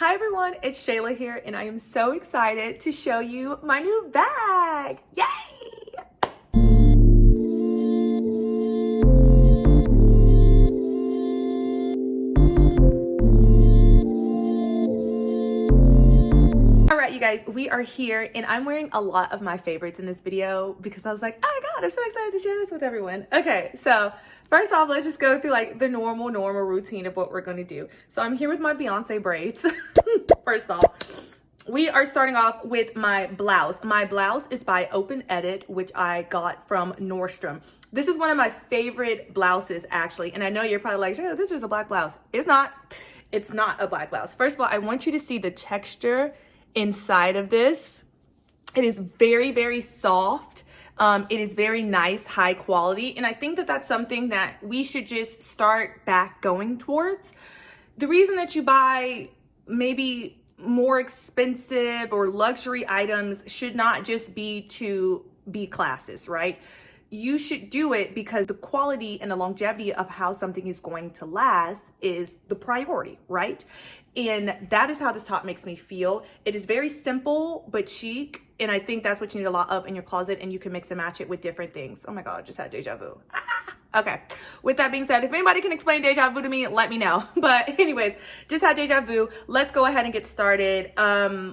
Hi everyone, it's Shayla here and I am so excited to show you my new bag. Yay! Alright you guys, we are here and I'm wearing a lot of my favorites in this video because I was like, oh my god, I'm so excited to share this with everyone. Okay, so first off, let's just go through like the normal routine of what we're gonna do. So I'm here with my Beyonce braids. First off, we are starting off with my blouse. My blouse is by Open Edit, which I got from Nordstrom. This is one of my favorite blouses actually. And I know you're probably like, oh, this is a black blouse. It's not a black blouse. First of all, I want you to see the texture inside of this. It is very, very soft. It is very nice, high quality. And I think that that's something that we should just start back going towards. The reason that you buy maybe more expensive or luxury items should not just be to be classes, right? You should do it because the quality and the longevity of how something is going to last is the priority, right? And that is how this top makes me feel. It is very simple but chic, and I think that's what you need a lot of in your closet, and you can mix and match it with different things. Oh my god, I just had deja vu. Okay, with that being said, if anybody can explain deja vu to me, let me know. But anyways, just had deja vu. Let's go ahead and get started.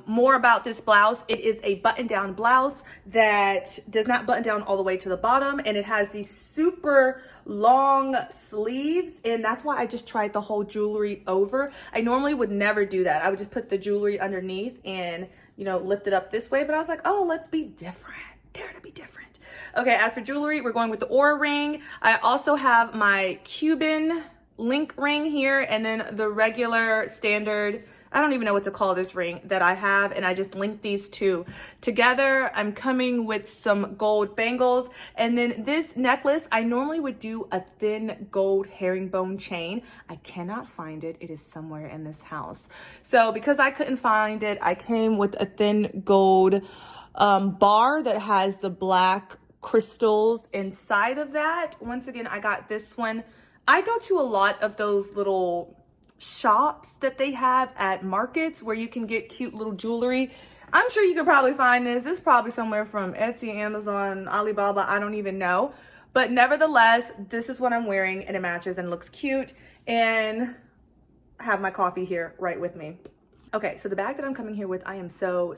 More about this blouse. It is a button-down blouse that does not button down all the way to the bottom, and it has these super long sleeves, and that's why I just tried the whole jewelry over. I normally would never do that. I would just put the jewelry underneath and, you know, lift it up this way, but I was like, oh, let's be different. Dare to be different. Okay, as for jewelry, we're going with the Aura ring. I also have my Cuban link ring here, and then the regular standard, I don't even know what to call this ring that I have, and I just linked these two together. I'm coming with some gold bangles, and then this necklace, I normally would do a thin gold herringbone chain. I cannot find it. It is somewhere in this house. So because I couldn't find it, I came with a thin gold bar that has the black crystals inside of that. Once again, I got this one. I go to a lot of those little shops that they have at markets where you can get cute little jewelry. I'm sure you could probably find this. This is probably somewhere from Etsy, Amazon, Alibaba, I don't even know. But nevertheless, this is what I'm wearing and it matches and looks cute. And I have my coffee here right with me. Okay, so the bag that I'm coming here with, I am so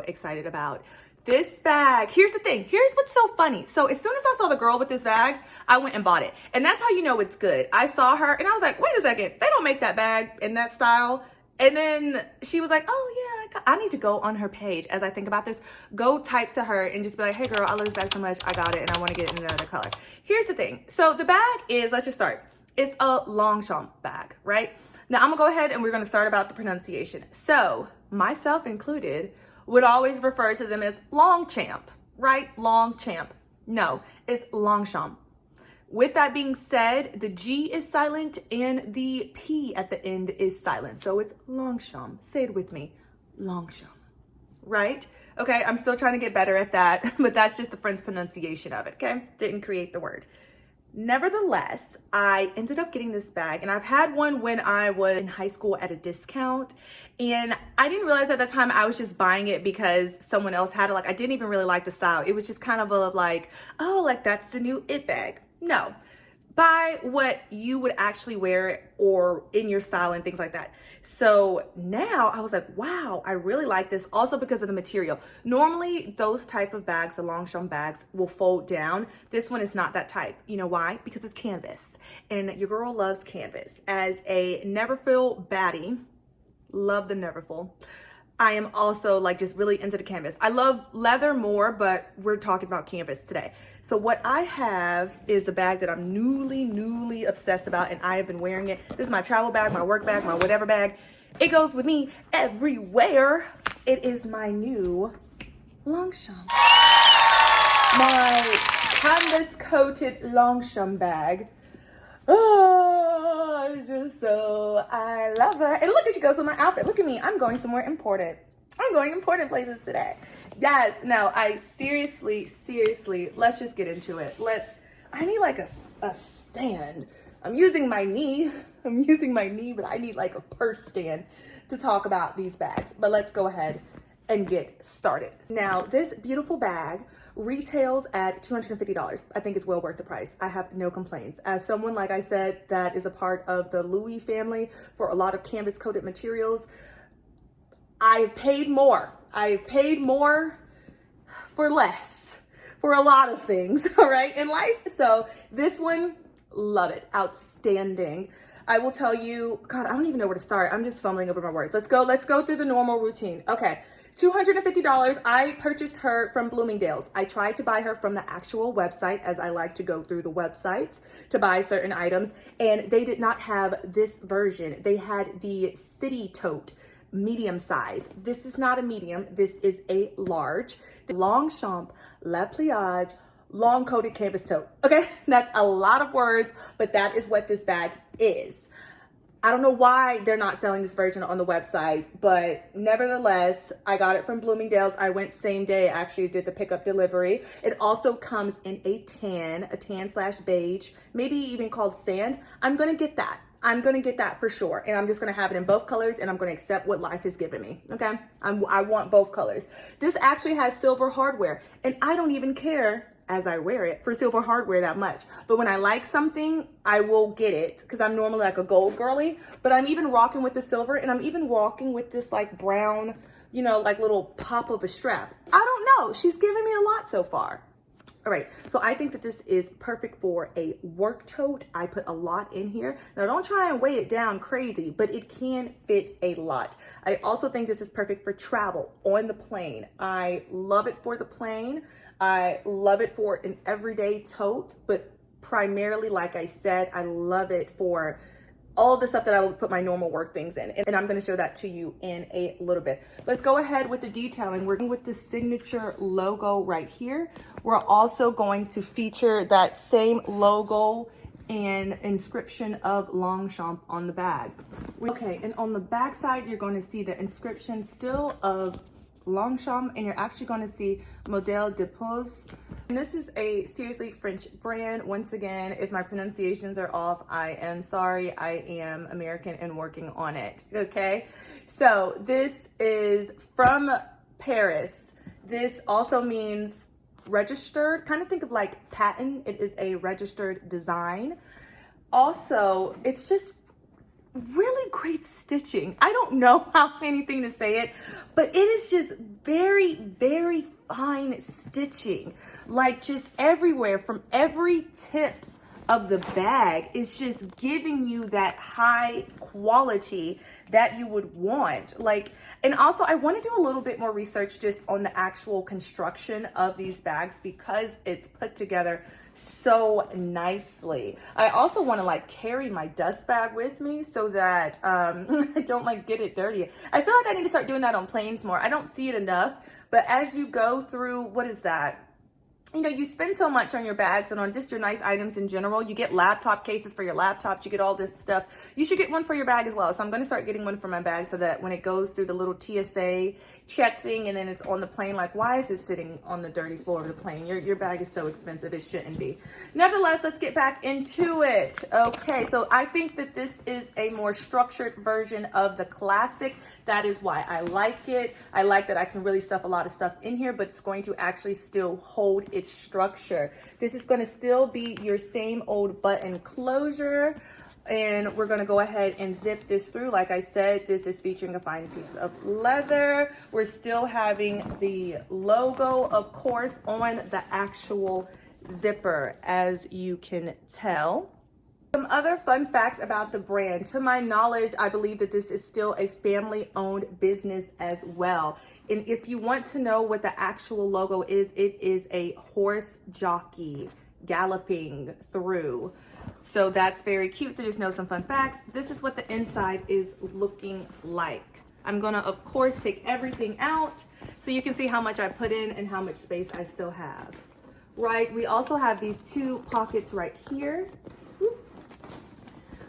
excited about. This bag, here's the thing. Here's what's so funny. So as soon as I saw the girl with this bag, I went and bought it. And that's how you know it's good. I saw her and I was like, wait a second. They don't make that bag in that style. And then she was like, oh yeah, I need to go on her page. As I think about this, go type to her and just be like, hey girl, I love this bag so much. I got it and I want to get it in another color. Here's the thing. So the bag is, let's just start. It's a Longchamp bag, right? Now I'm gonna go ahead and we're gonna start about the pronunciation. So myself included would always refer to them as Longchamp, right? Longchamp. No, it's Longchamp. With that being said, the G is silent and the P at the end is silent. So it's Longchamp. Say it with me, Longchamp, right? Okay, I'm still trying to get better at that, but that's just the French pronunciation of it, okay? Didn't create the word. Nevertheless, I ended up getting this bag, and I've had one when I was in high school at a discount, and I didn't realize at the time I was just buying it because someone else had it. Like, I didn't even really like the style. It was just kind of a like, oh, like that's the new it bag. No, buy what you would actually wear or in your style and things like that. So now I was like, wow, I really like this, also because of the material. Normally those type of bags, the Longchamp bags, will fold down. This one is not that type. You know why? Because it's canvas, and your girl loves canvas. As a Neverfull baddie, love the Neverfull. I am also like just really into the canvas. I love leather more, but we're talking about canvas today. So what I have is the bag that I'm newly obsessed about, and I have been wearing it. This is my travel bag, my work bag, my whatever bag. It goes with me everywhere. It is my new Longchamp. My canvas coated Longchamp bag. Oh, it's just so, I love her. And look, she goes with my outfit. Look at me, I'm going somewhere important. I'm going important places today. Yes, no, I seriously, let's just get into it. I need like a stand. I'm using my knee, but I need like a purse stand to talk about these bags, but let's go ahead and get started. Now, this beautiful bag retails at $250. I think it's well worth the price. I have no complaints. As someone, like I said, that is a part of the Louis family for a lot of canvas coated materials, I've paid more. I've paid more for less for a lot of things, all right, in life. So this one, love it, outstanding. I will tell you, God, I don't even know where to start. I'm just fumbling over my words. Let's go through the normal routine. Okay, $250. I purchased her from Bloomingdale's. I tried to buy her from the actual website, as I like to go through the websites to buy certain items, and they did not have this version. They had the City Tote, medium size. This is not a medium. This is a large. The Longchamp Le Pliage long coated canvas tote. Okay, that's a lot of words, but that is what this bag is. I don't know why they're not selling this version on the website, but nevertheless, I got it from Bloomingdale's. I went same day, actually did the pickup delivery. It also comes in a tan/beige, maybe even called sand. I'm gonna get that. I'm gonna get that for sure. And I'm just gonna have it in both colors, and I'm gonna accept what life has given me, okay? I want both colors. This actually has silver hardware, and I don't even care as I wear it for silver hardware that much. But when I like something, I will get it because I'm normally like a gold girly, but I'm even rocking with the silver, and I'm even rocking with this like brown, you know, like little pop of a strap. I don't know. She's given me a lot so far. All right, so I think that this is perfect for a work tote. I put a lot in here. Now don't try and weigh it down crazy, but it can fit a lot. I also think this is perfect for travel on the plane. I love it for the plane. I love it for an everyday tote, but primarily, like I said, I love it for all the stuff that I would put my normal work things in. And I'm gonna show that to you in a little bit. Let's go ahead with the detailing. We're going with the signature logo right here. We're also going to feature that same logo and inscription of Longchamp on the bag. Okay, and on the back side, you're going to see the inscription still of Longchamp, and you're actually going to see Modèle Dépose. And this is a seriously French brand. Once again, if my pronunciations are off, I am sorry. I am American and working on it, okay? So this is from Paris. This also means registered. Kind of think of like patent. It is a registered design. Also, it's just really great stitching. I don't know how anything to say it, but it is just very, very fine stitching. Like just everywhere, from every tip of the bag is just giving you that high quality that you would want. Like, and also I want to do a little bit more research just on the actual construction of these bags because it's put together so nicely. I also want to like carry my dust bag with me so that I don't like get it dirty. I feel like I need to start doing that on planes more. I don't see it enough, but as you go through, what is that? You know, you spend so much on your bags and on just your nice items in general. You get laptop cases for your laptops. You get all this stuff. You should get one for your bag as well. So I'm going to start getting one for my bag so that when it goes through the little TSA check thing and then it's on the plane, like, why is it sitting on the dirty floor of the plane? Your bag is so expensive. It shouldn't be. Nevertheless, let's get back into it. Okay, so I think that this is a more structured version of the classic. That is why I like it. I like that I can really stuff a lot of stuff in here, but it's going to actually still hold its structure. This is going to still be your same old button closure, and we're going to go ahead and zip this through. Like I said, this is featuring a fine piece of leather. We're still having the logo, of course, on the actual zipper, as you can tell. Some other fun facts about the brand. To my knowledge, I believe that this is still a family-owned business as well. And if you want to know what the actual logo is, it is a horse jockey galloping through. So that's very cute. So just know some fun facts. This is what the inside is looking like. I'm gonna, of course, take everything out so you can see how much I put in and how much space I still have. Right, we also have these two pockets right here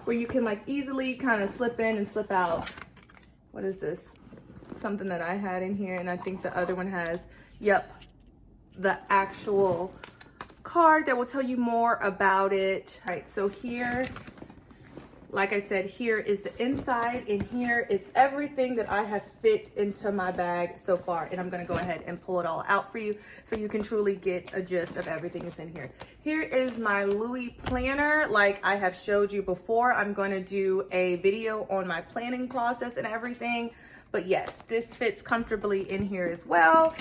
where you can like easily kind of slip in and slip out. What is this? Something that I had in here, and I think the other one has, yep, the actual card that will tell you more about it. All right, so here, like I said, here is the inside, and here is everything that I have fit into my bag so far. And I'm gonna go ahead and pull it all out for you so you can truly get a gist of everything that's in here. Here is my Louis planner. Like I have showed you before, I'm gonna do a video on my planning process and everything. But yes, this fits comfortably in here as well.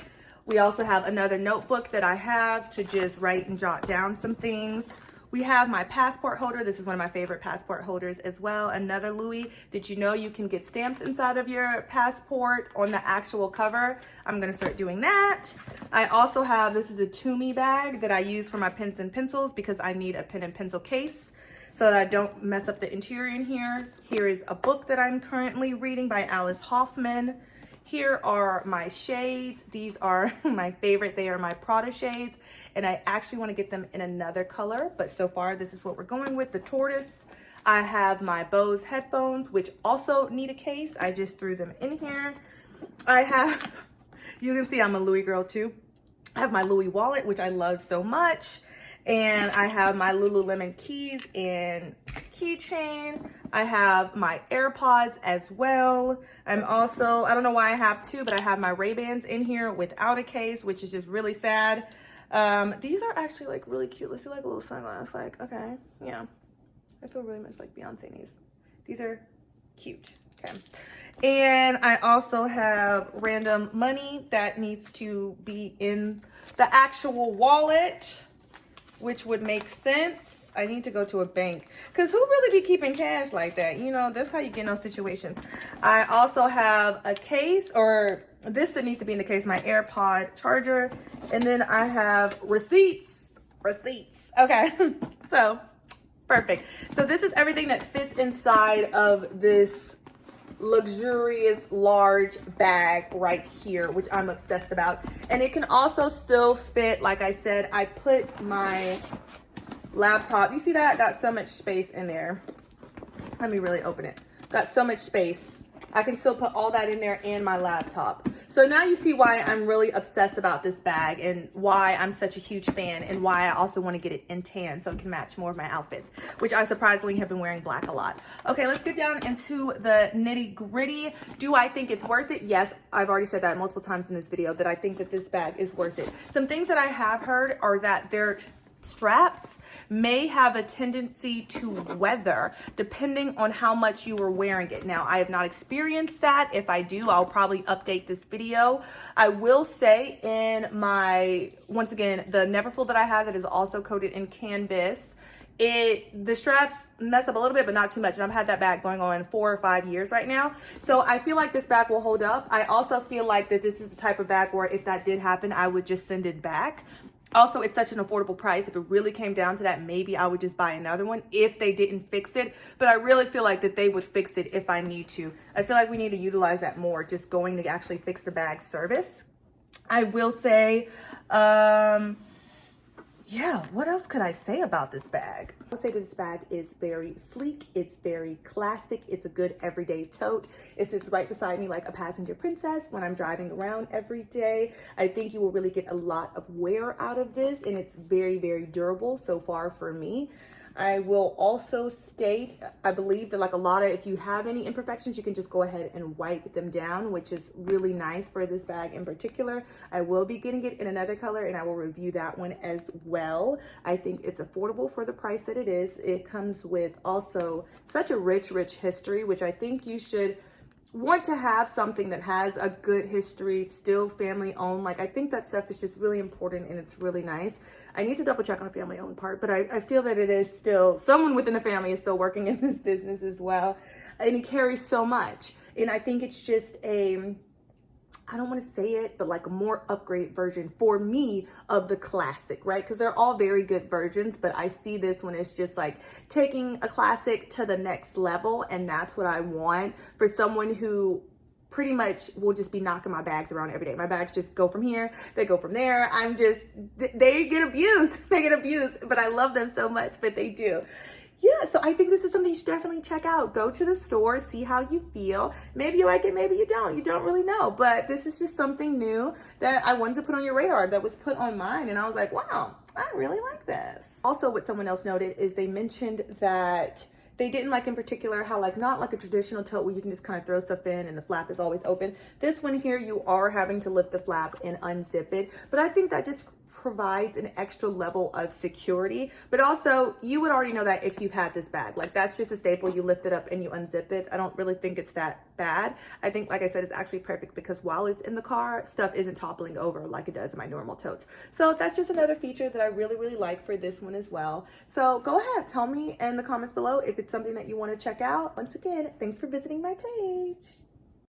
We also have another notebook that I have to just write and jot down some things. We have my passport holder. This is one of my favorite passport holders as well. Another Louis. Did you know you can get stamps inside of your passport on the actual cover? I'm gonna start doing that. I also have, this is a Tote bag that I use for my pens and pencils because I need a pen and pencil case so that I don't mess up the interior in here. Here is a book that I'm currently reading by Alice Hoffman. Here are my shades. These are my favorite. They are my Prada shades, and I actually want to get them in another color, but so far this is what we're going with, the tortoise. I have my Bose headphones, which also need a case. I just threw them in here. I have, you can see I'm a Louis girl too. I have my Louis wallet, which I love so much. And I have my Lululemon keys and keychain. I have my AirPods as well. I'm also, I don't know why I have two, but I have my Ray-Bans in here without a case, which is just really sad. These are actually like really cute. Let's do like a little sunglass. Like, okay, yeah. I feel really much like Beyonce in these. These are cute, okay. And I also have random money that needs to be in the actual wallet, which would make sense. I need to go to a bank because who really be keeping cash like that? You know, that's how you get in those situations. I also have a case, or this that needs to be in the case, my AirPod charger. And then I have receipts. Okay, so perfect. So this is everything that fits inside of this luxurious large bag right here, which I'm obsessed about. And it can also still fit, like I said, I put my laptop, you see that? Got so much space in there. Let me really open it. Got so much space. I can still put all that in there and my laptop. So now you see why I'm really obsessed about this bag and why I'm such a huge fan and why I also want to get it in tan so it can match more of my outfits, which I surprisingly have been wearing black a lot. Okay, let's get down into the nitty gritty. Do I think it's worth it? Yes, I've already said that multiple times in this video that I think that this bag is worth it. Some things that I have heard are that their straps may have a tendency to weather depending on how much you are wearing it. Now, I have not experienced that. If I do, I'll probably update this video. I will say in my, once again, the Neverfull that I have that is also coated in canvas, the straps mess up a little bit, but not too much. And I've had that bag going on 4 or 5 years right now. So I feel like this bag will hold up. I also feel like that this is the type of bag where if that did happen, I would just send it back. Also, it's such an affordable price. If it really came down to that, maybe I would just buy another one if they didn't fix it. But I really feel like that they would fix it if I need to. I feel like we need to utilize that more, just going to actually fix the bag service. I will say, yeah, what else could I say about this bag? I would say that this bag is very sleek. It's very classic. It's a good everyday tote. It sits right beside me like a passenger princess when I'm driving around every day. I think you will really get a lot of wear out of this, and it's very, very durable so far for me. I will also state, I believe that like a lot of, if you have any imperfections, you can just go ahead and wipe them down, which is really nice for this bag in particular. I will be getting it in another color and I will review that one as well. I think it's affordable for the price that it is. It comes with also such a rich history, which I think you should want to have something that has a good history, still family owned. Like, I think that stuff is just really important and it's really nice. I need to double check on the family owned part, but I feel that it is still, someone within the family is still working in this business as well. And it carries so much. And I think it's just a, I don't want to say it, but like a more upgraded version for me of the classic, right? Because they're all very good versions, but I see this one as just like taking a classic to the next level. And that's what I want for someone who pretty much will just be knocking my bags around every day. My bags just go from here, they go from there. I'm just, they get abused. They get abused, but I love them so much, but they do. Yeah, so I think this is something you should definitely check out. Go to the store, see how you feel. Maybe you like it, maybe you don't. You don't really know. But this is just something new that I wanted to put on your radar that was put on mine. And I was like, wow, I really like this. Also, what someone else noted is they mentioned that They didn't like in particular how like not like a traditional tote where you can just kind of throw stuff in and the flap is always open. This one here, you are having to lift the flap and unzip it, but I think that just provides an extra level of security. But also, you would already know that if you've had this bag. Like, that's just a staple. You lift it up and you unzip it. I don't really think it's that bad. I think, like I said, it's actually perfect because while it's in the car, stuff isn't toppling over like it does in my normal totes. So that's just another feature that I really, really like for this one as well. So go ahead, tell me in the comments below if it's something that you want to check out. Once again, thanks for visiting my page.